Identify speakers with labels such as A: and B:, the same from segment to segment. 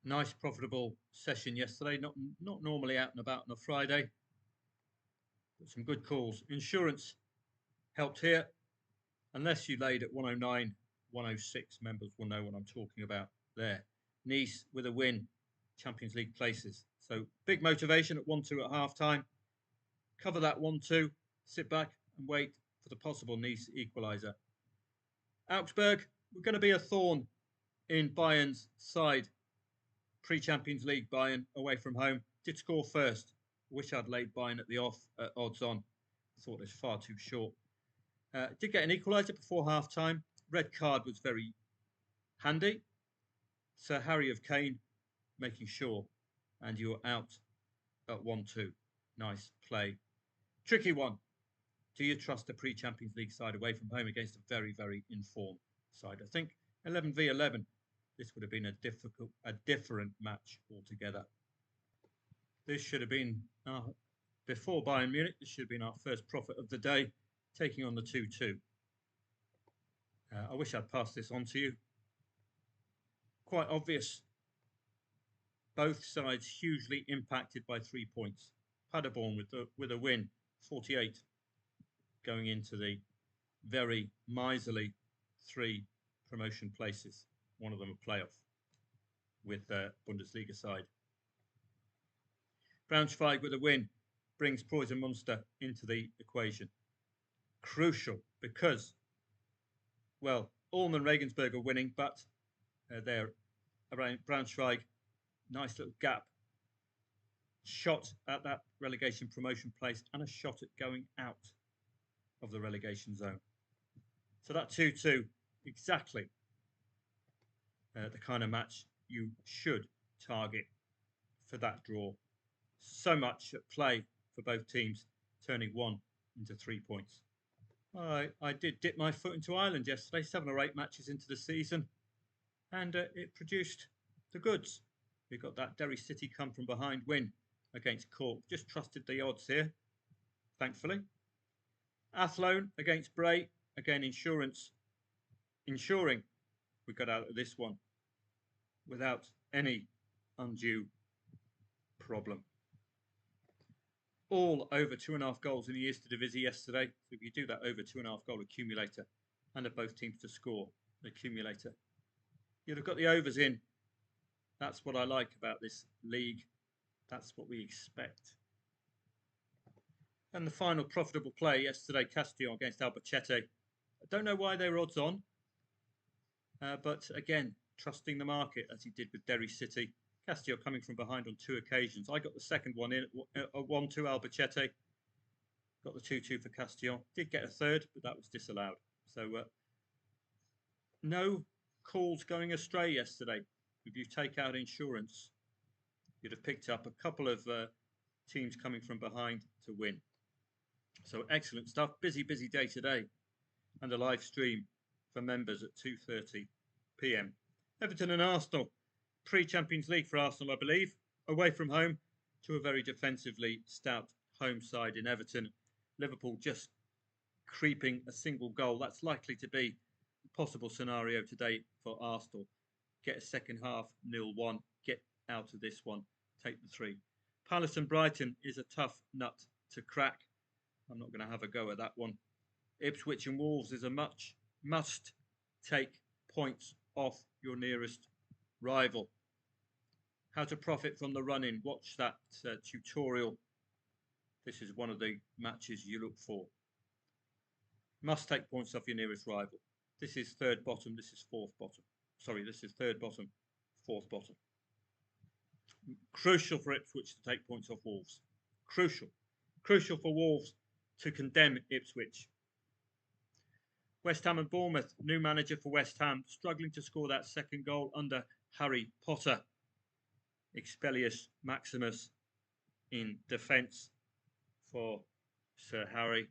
A: Nice profitable session yesterday. Not normally out and about on a Friday, but some good calls. Insurance helped here. Unless you laid at 109, 106, members will know what I'm talking about there. Nice with a win, Champions League places. So big motivation at 1-2 at half time. Cover that 1-2, sit back and wait for the possible Nice equaliser. Augsburg, we're going to be a thorn in Bayern's side. Pre-Champions League, Bayern away from home. Did score first. Wish I'd laid Bayern at the off odds on. Thought it was far too short. Did get an equaliser before half-time. Red card was very handy. Sir Harry of Kane making sure. And you're out at 1-2. Nice play. Tricky one. Do you trust a pre-Champions League side away from home against a very, very informed side? I think 11v11. This would have been a different match altogether. This should have been, before Bayern Munich, this should have been our first profit of the day, taking on the 2-2. I wish I'd passed this on to you. Quite obvious. Both sides hugely impacted by 3 points. Paderborn with a win, 48, going into the very miserly 3 promotion places. One of them a playoff with the Bundesliga side. Braunschweig with a win brings Preußen Munster into the equation. Crucial because, well, Ulm and Regensburg are winning, but they're around Braunschweig. Nice little gap. Shot at that relegation promotion place and a shot at going out of the relegation zone. So that 2-2, exactly the kind of match you should target for that draw. So much at play for both teams, turning 1 into 3 points. I did dip my foot into Ireland yesterday, 7 or 8 matches into the season, and it produced the goods. We got that Derry City come from behind win against Cork. Just trusted the odds here, thankfully. Athlone against Bray, again ensuring we got out of this one without any undue problem. All over 2.5 goals in the Eerste Divisie yesterday. So if you do that over 2.5 goal accumulator and have both teams to score the accumulator, you'd have got the overs in. That's what I like about this league. That's what we expect. And the final profitable play yesterday, Castillon against Albacete. I don't know why they were odds on, but again, trusting the market as he did with Derry City. Castillon coming from behind on 2 occasions. I got the second one in at 1-2 Albacete. Got the 2-2 for Castillon. Did get a third, but that was disallowed. So no calls going astray yesterday. If you take out insurance, you'd have picked up a couple of teams coming from behind to win. So excellent stuff. Busy day today. And a live stream for members at 2:30 p.m. Everton and Arsenal. Pre-Champions League for Arsenal, I believe. Away from home to a very defensively stout home side in Everton. Liverpool just creeping a single goal. That's likely to be a possible scenario today for Arsenal. Get a second half 0-1. Get out of this one. Take the 3. Palace and Brighton is a tough nut to crack. I'm not going to have a go at that one. Ipswich and Wolves is a must take points off your nearest rival. How to profit from the run-in. Watch that tutorial. This is one of the matches you look for. Must take points off your nearest rival. This is third bottom. This is fourth bottom. Sorry, this is third bottom, fourth bottom. Crucial for Ipswich to take points off Wolves. Crucial. Crucial for Wolves to condemn Ipswich. West Ham and Bournemouth. New manager for West Ham. Struggling to score that second goal under Harry Potter. Expellius Maximus in defence for Sir Harry.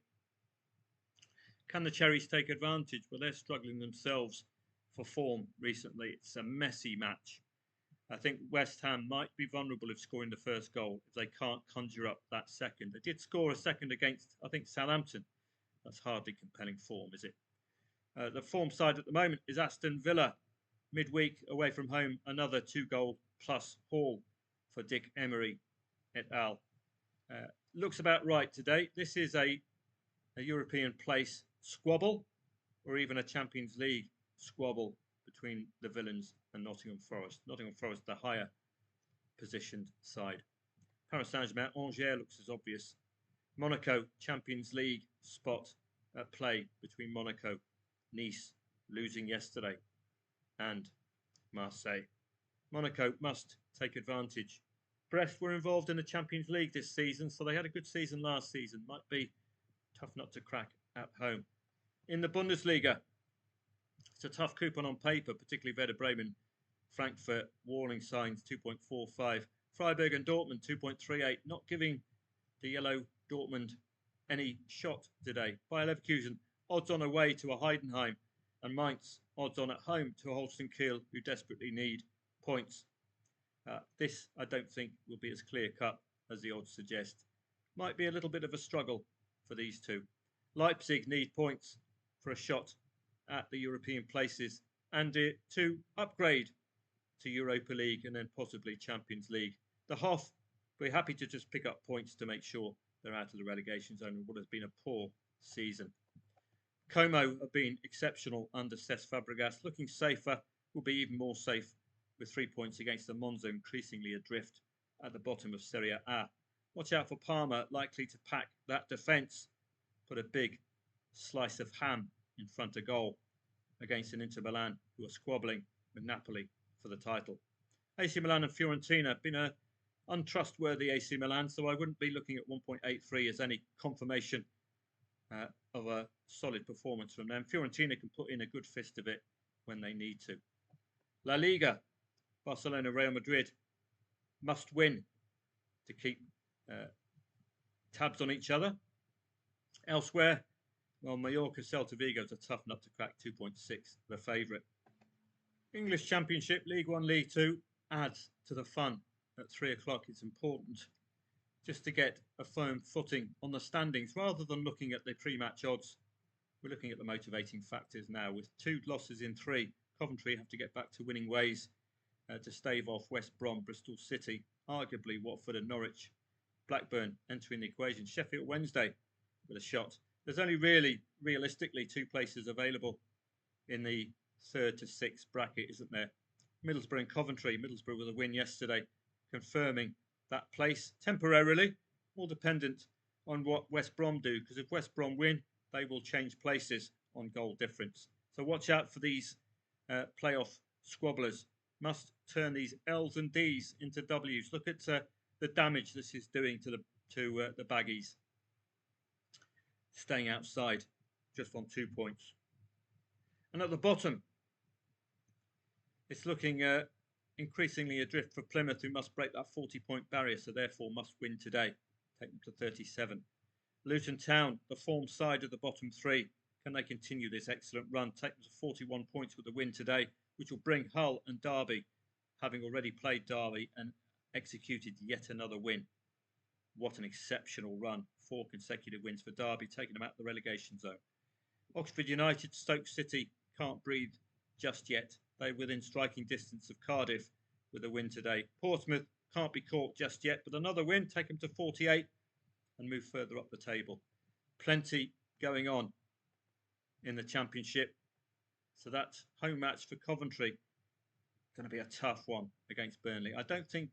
A: Can the Cherries take advantage? Well, they're struggling themselves for form recently. It's a messy match. I think West Ham might be vulnerable if scoring the first goal if they can't conjure up that second. They did score a second against, I think, Southampton. That's hardly compelling form, is it? The form side at the moment is Aston Villa. Midweek, away from home, another 2-goal plus haul for Dick Emery et al. Looks about right today. This is a European place squabble, or even a Champions League squabble between the Villains and Nottingham Forest. Nottingham Forest, the higher positioned side. Paris Saint-Germain, Angers looks as obvious. Monaco, Champions League spot at play between Monaco, Nice, losing yesterday, and Marseille. Monaco must take advantage. Brest were involved in the Champions League this season, so they had a good season last season. Might be tough nut to crack at home. In the Bundesliga, it's a tough coupon on paper, particularly Werder Bremen, Frankfurt, warning signs 2.45. Freiburg and Dortmund 2.38, not giving the yellow Dortmund any shot today. Bayer Leverkusen, odds on away to a Heidenheim, and Mainz, odds on at home to a Holstein Kiel, who desperately need points. This, I don't think, will be as clear-cut as the odds suggest. Might be a little bit of a struggle for these two. Leipzig need points for a shot at the European places and to upgrade to Europa League and then possibly Champions League. The Hoff, we're happy to just pick up points to make sure they're out of the relegation zone in what has been a poor season. Como have been exceptional under Cesc Fabregas. Looking safer, will be even more safe with 3 points against the Monza, increasingly adrift at the bottom of Serie A. Watch out for Parma, likely to pack that defence. Put a big slice of ham in front of goal against an Inter Milan who are squabbling with Napoli for the title. AC Milan and Fiorentina, been a untrustworthy AC Milan, so I wouldn't be looking at 1.83 as any confirmation of a solid performance from them. Fiorentina can put in a good fist of it when they need to. La Liga, Barcelona, Real Madrid must win to keep tabs on each other. Elsewhere, well, Mallorca, Celta Vigo is a tough nut to crack, 2.6, the favourite. English Championship, League One, League Two adds to the fun at 3 o'clock. It's important just to get a firm footing on the standings rather than looking at the pre-match odds. We're looking at the motivating factors now. With 2 losses in 3, Coventry have to get back to winning ways to stave off West Brom, Bristol City, arguably Watford and Norwich. Blackburn entering the equation. Sheffield Wednesday with a shot. There's only really, realistically, 2 places available in the 3rd to 6th bracket, isn't there? Middlesbrough and Coventry. Middlesbrough with a win yesterday, confirming that place temporarily, more dependent on what West Brom do, because if West Brom win, they will change places on goal difference. So watch out for these playoff squabblers. Must turn these L's and D's into W's. Look at the damage this is doing to the Baggies. Staying outside, just on 2 points. And at the bottom, it's looking increasingly adrift for Plymouth, who must break that 40-point barrier, so therefore must win today. Take them to 37. Luton Town, the form side of the bottom 3. Can they continue this excellent run? Take them to 41 points with the win today, which will bring Hull and Derby, having already played Derby and executed yet another win. What an exceptional run. 4 consecutive wins for Derby, taking them out of the relegation zone. Oxford United, Stoke City can't breathe just yet. They're within striking distance of Cardiff with a win today. Portsmouth can't be caught just yet, but another win, take them to 48 and move further up the table. Plenty going on in the Championship. So that home match for Coventry, going to be a tough one against Burnley. I don't think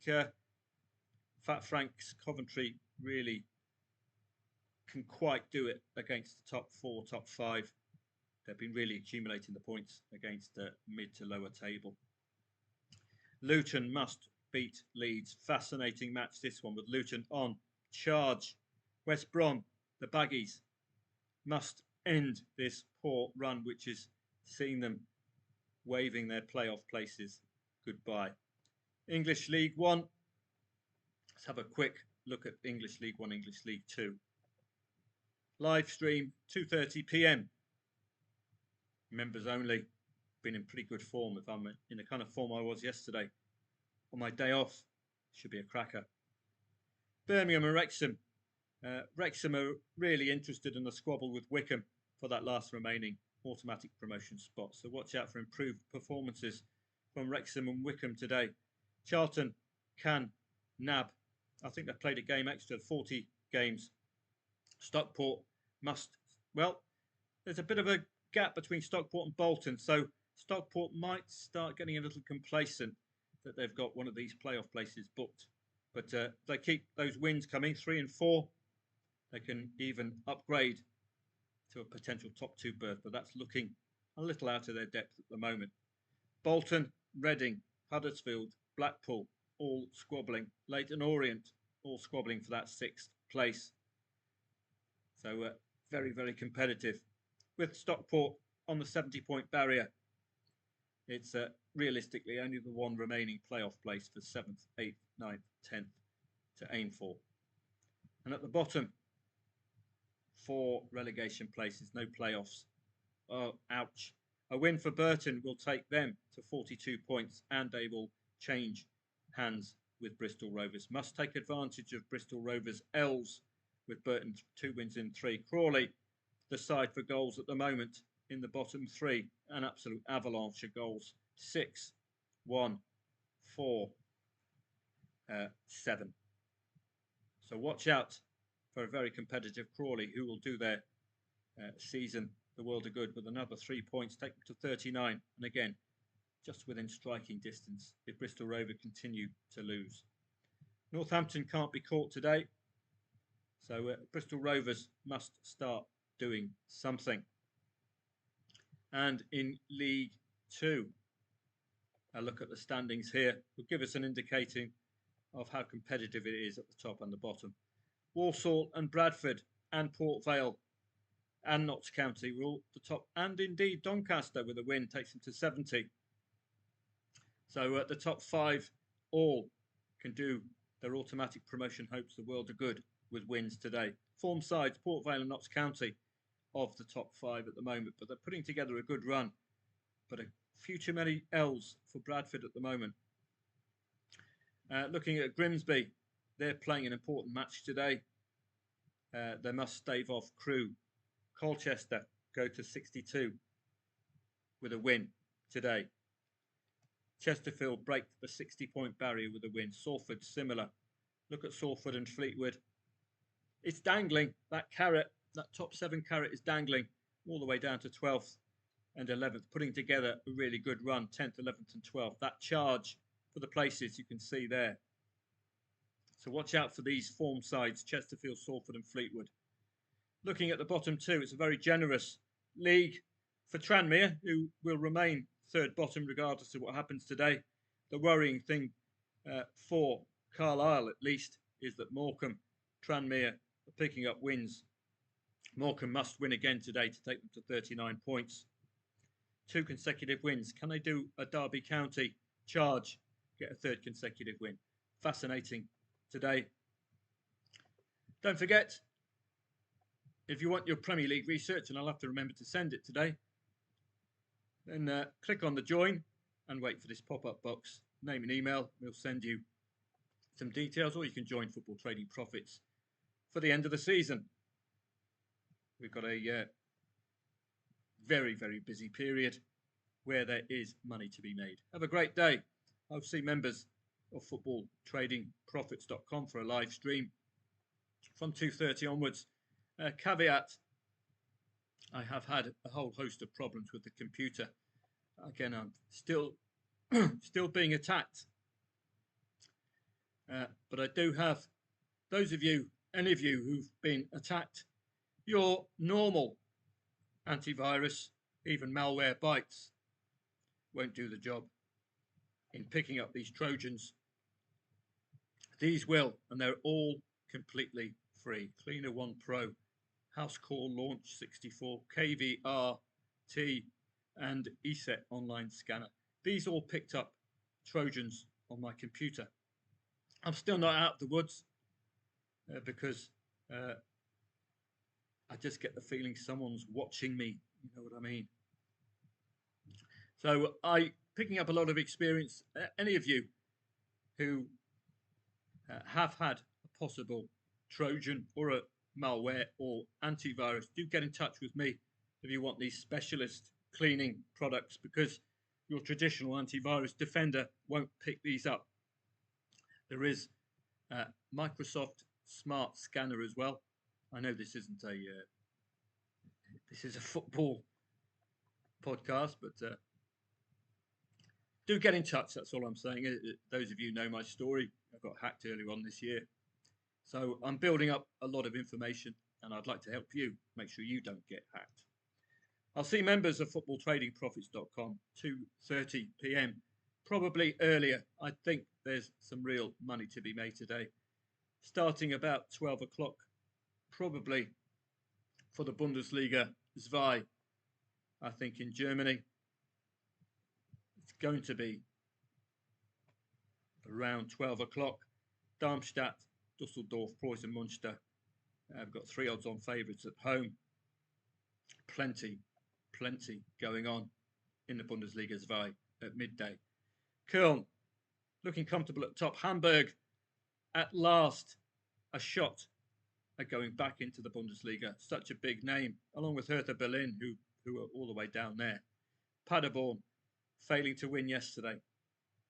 A: Fat Frank's Coventry really can quite do it against the top 4, top 5. They've been really accumulating the points against the mid to lower table. Luton must beat Leeds. Fascinating match this one, with Luton on charge. West Brom, the Baggies, must end this poor run, which is seeing them waving their playoff places goodbye. English League One. Let's have a quick look at English League One, English League Two. Live stream, 2:30 p.m. Members only. Been in pretty good form. If I'm in the kind of form I was yesterday on my day off, should be a cracker. Birmingham and Wrexham. Wrexham are really interested in the squabble with Wycombe for that last remaining automatic promotion spot. So watch out for improved performances from Wrexham and Wickham today. Charlton can nab. I think they've played a game extra, 40 games. Stockport must, well, there's a bit of a gap between Stockport and Bolton, so Stockport might start getting a little complacent that they've got one of these playoff places booked. But they keep those wins coming, 3 and 4. They can even upgrade to a potential top 2 berth, but that's looking a little out of their depth at the moment. Bolton, Reading, Huddersfield, Blackpool, all squabbling. Leyton Orient, all squabbling for that 6th place. So very, very competitive. With Stockport on the 70-point barrier, it's realistically only the one remaining playoff place for 7th, 8th, 9th, 10th to aim for. And at the bottom, 4 relegation places, no playoffs. Oh, ouch. A win for Burton will take them to 42 points and they will change hands with Bristol Rovers. Must take advantage of Bristol Rovers' L's with Burton 2 wins in 3. Crawley, the side for goals at the moment in the bottom 3. An absolute avalanche of goals. 6, 1, 4, 7. So watch out for a very competitive Crawley who will do their season the world of good with another 3 points, take them to 39. And again, just within striking distance if Bristol Rovers continue to lose. Northampton can't be caught today. So Bristol Rovers must start doing something. And in League 2, a look at the standings here will give us an indicating of how competitive it is at the top and the bottom. Walsall and Bradford and Port Vale and Notts County were all the top, and indeed Doncaster with a win takes them to 70. So at the top 5 all can do their automatic promotion hopes the world of good with wins today. Form sides, Port Vale and Notts County of the top 5 at the moment, but they're putting together a good run. But a few too many L's for Bradford at the moment. Looking at Grimsby, they're playing an important match today. They must stave off Crewe. Colchester go to 62 with a win today. Chesterfield break the 60-point barrier with a win. Salford similar. Look at Salford and Fleetwood. It's dangling. That carrot, that top 7 carrot is dangling all the way down to 12th and 11th, putting together a really good run, 10th, 11th and 12th. That charge for the places you can see there. So watch out for these form sides, Chesterfield, Salford and Fleetwood. Looking at the bottom 2, it's a very generous league for Tranmere, who will remain 3rd bottom regardless of what happens today. The worrying thing for Carlisle, at least, is that Morecambe, Tranmere are picking up wins. Morecambe must win again today to take them to 39 points. 2 consecutive wins. Can they do a Derby County charge, get a 3rd consecutive win? Fascinating today. Don't forget, if you want your Premier League research, and I'll have to remember to send it today, then click on the join and wait for this pop-up box. Name and email, we'll send you some details, or you can join Football Trading Profits for the end of the season. We've got a very, very busy period where there is money to be made. Have a great day. I'll see members of footballtradingprofits.com for a live stream from 2:30 onwards. Caveat, I have had a whole host of problems with the computer. Again, I'm still being attacked. But I do have those of you, any of you who've been attacked, your normal antivirus, even malware bites, won't do the job in picking up these Trojans. These will, and they're all completely free. Cleaner 1 Pro, House Call Launch 64, KVRT, and ESET online scanner. These all picked up Trojans on my computer. I'm still not out of the woods because I just get the feeling someone's watching me. You know what I mean? So picking up a lot of experience. Any of you who have had a possible Trojan or a malware or antivirus, do get in touch with me if you want these specialist cleaning products, because your traditional antivirus defender won't pick these up. There is Microsoft Smart Scanner as well. I know this isn't a this is a football podcast, but do get in touch. That's all I'm saying. Those of you know my story. I got hacked earlier on this year, so I'm building up a lot of information, and I'd like to help you make sure you don't get hacked. I'll see members of footballtradingprofits.com 2:30 p.m. Probably earlier. I think there's some real money to be made today, starting about 12 o'clock, probably for the Bundesliga Zwei. I think in Germany it's going to be around 12 o'clock. Darmstadt, Dusseldorf, Preußen Münster. I've got 3 odds on favourites at home. Plenty going on in the Bundesliga Zwei at midday. Köln looking comfortable at the top. Hamburg at last a shot at going back into the Bundesliga. Such a big name, along with Hertha Berlin, who are all the way down there. Paderborn failing to win yesterday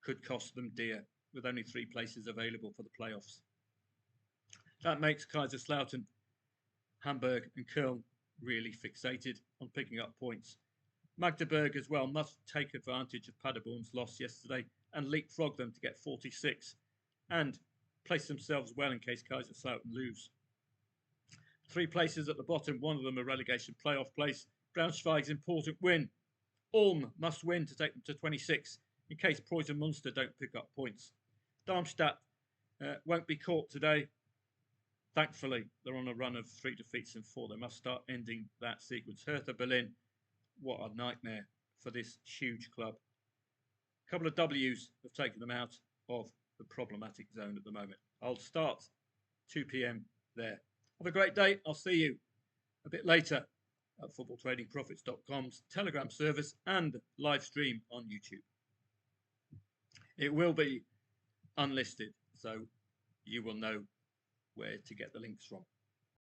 A: could cost them dear, with only 3 places available for the playoffs. That makes Kaiserslautern, Hamburg and Köln really fixated on picking up points. Magdeburg as well must take advantage of Paderborn's loss yesterday and leapfrog them to get 46 and place themselves well in case Kaiserslautern lose. 3 places at the bottom, one of them a relegation playoff place. Braunschweig's important win. Ulm must win to take them to 26 in case Preußen Münster don't pick up points. Darmstadt won't be caught today. Thankfully, they're on a run of 3 defeats and 4. They must start ending that sequence. Hertha Berlin, what a nightmare for this huge club. A couple of W's have taken them out of the problematic zone at the moment. I'll start 2 p.m. there. Have a great day. I'll see you a bit later at footballtradingprofits.com's Telegram service and live stream on YouTube. It will be unlisted, so you will know where to get the links from.